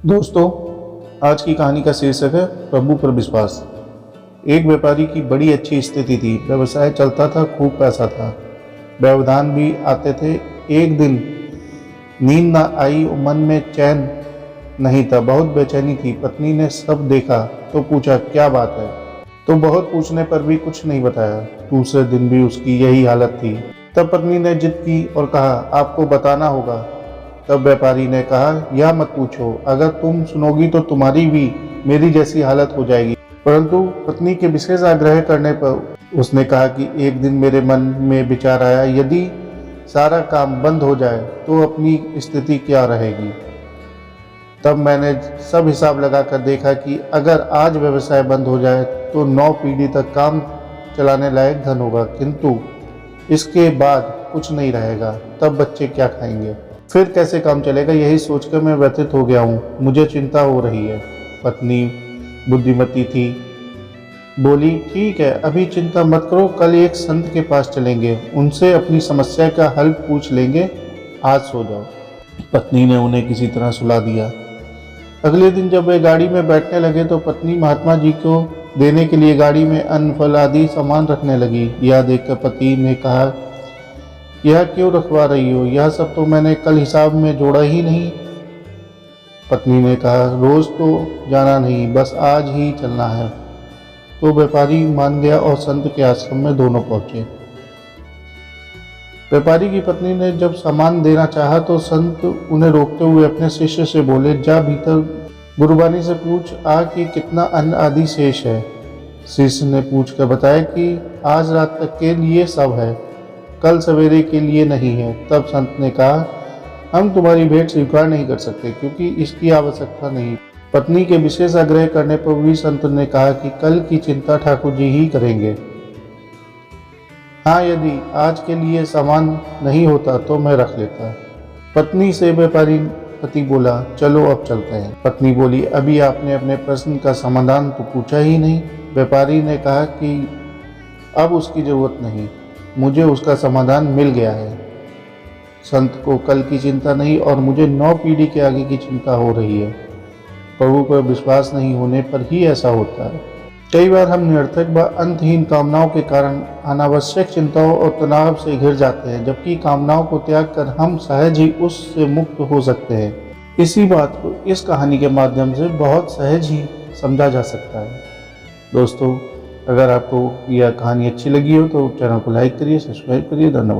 दोस्तों, आज की कहानी का शीर्षक है प्रभु पर विश्वास। एक व्यापारी की बड़ी अच्छी स्थिति थी, व्यवसाय चलता था, खूब पैसा था, व्यवधान भी आते थे। एक दिन नींद न आई, मन में चैन नहीं था, बहुत बेचैनी थी। पत्नी ने सब देखा तो पूछा, क्या बात है? तो बहुत पूछने पर भी कुछ नहीं बताया। दूसरे दिन भी उसकी यही हालत थी। तब पत्नी ने जिद की और कहा, आपको बताना होगा। तब व्यापारी ने कहा, यह मत पूछो, अगर तुम सुनोगी तो तुम्हारी भी मेरी जैसी हालत हो जाएगी। परंतु पत्नी के विशेष आग्रह करने पर उसने कहा कि एक दिन मेरे मन में विचार आया, यदि सारा काम बंद हो जाए तो अपनी स्थिति क्या रहेगी। तब मैंने सब हिसाब लगाकर देखा कि अगर आज व्यवसाय बंद हो जाए तो 9 पीढ़ी तक काम चलाने लायक धन होगा, किंतु इसके बाद कुछ नहीं रहेगा। तब बच्चे क्या खाएंगे, फिर कैसे काम चलेगा? यही सोचकर मैं व्यथित हो गया हूँ, मुझे चिंता हो रही है। पत्नी बुद्धिमती थी, बोली, ठीक है, अभी चिंता मत करो, कल एक संत के पास चलेंगे, उनसे अपनी समस्या का हल पूछ लेंगे, आज सो जाओ। पत्नी ने उन्हें किसी तरह सुला दिया। अगले दिन जब वे गाड़ी में बैठने लगे तो पत्नी महात्मा जी को देने के लिए गाड़ी में अन्न, फल आदि सामान रखने लगी। यह देखकर पति ने कहा, यह क्यों रखवा रही हो? यह सब तो मैंने कल हिसाब में जोड़ा ही नहीं। पत्नी ने कहा, रोज तो जाना नहीं, बस आज ही चलना है। तो व्यापारी मान गया और संत के आश्रम में दोनों पहुंचे। व्यापारी की पत्नी ने जब सामान देना चाहा तो संत उन्हें रोकते हुए अपने शिष्य से बोले, जा भीतर गुरबानी से पूछ आ कि कितना अन्न आदि शेष है। शिष्य ने पूछकर बताया कि आज रात तक के लिए सब है, कल सवेरे के लिए नहीं है। तब संत ने कहा, हम तुम्हारी भेंट स्वीकार नहीं कर सकते, क्योंकि इसकी आवश्यकता नहीं। पत्नी के विशेष आग्रह करने पर भी संत ने कहा कि कल की चिंता ठाकुर जी ही करेंगे। हाँ, यदि आज के लिए सामान नहीं होता तो मैं रख लेता। पत्नी से व्यापारी पति बोला, चलो अब चलते हैं। पत्नी बोली, अभी आपने अपने प्रश्न का समाधान तो पूछा ही नहीं। व्यापारी ने कहा कि अब उसकी जरूरत नहीं, मुझे उसका समाधान मिल गया है। संत को कल की चिंता नहीं और मुझे 9 पीढ़ी के आगे की चिंता हो रही है। प्रभु पर विश्वास नहीं होने पर ही ऐसा होता है। कई बार हम निरर्थक व अंतहीन कामनाओं के कारण अनावश्यक चिंताओं और तनाव से घिर जाते हैं, जबकि कामनाओं को त्याग कर हम सहज ही उससे मुक्त हो सकते हैं। इसी बात को इस कहानी के माध्यम से बहुत सहज ही समझा जा सकता है। दोस्तों, अगर आपको यह कहानी अच्छी लगी हो तो चैनल को लाइक करिए, सब्सक्राइब करिए। धन्यवाद।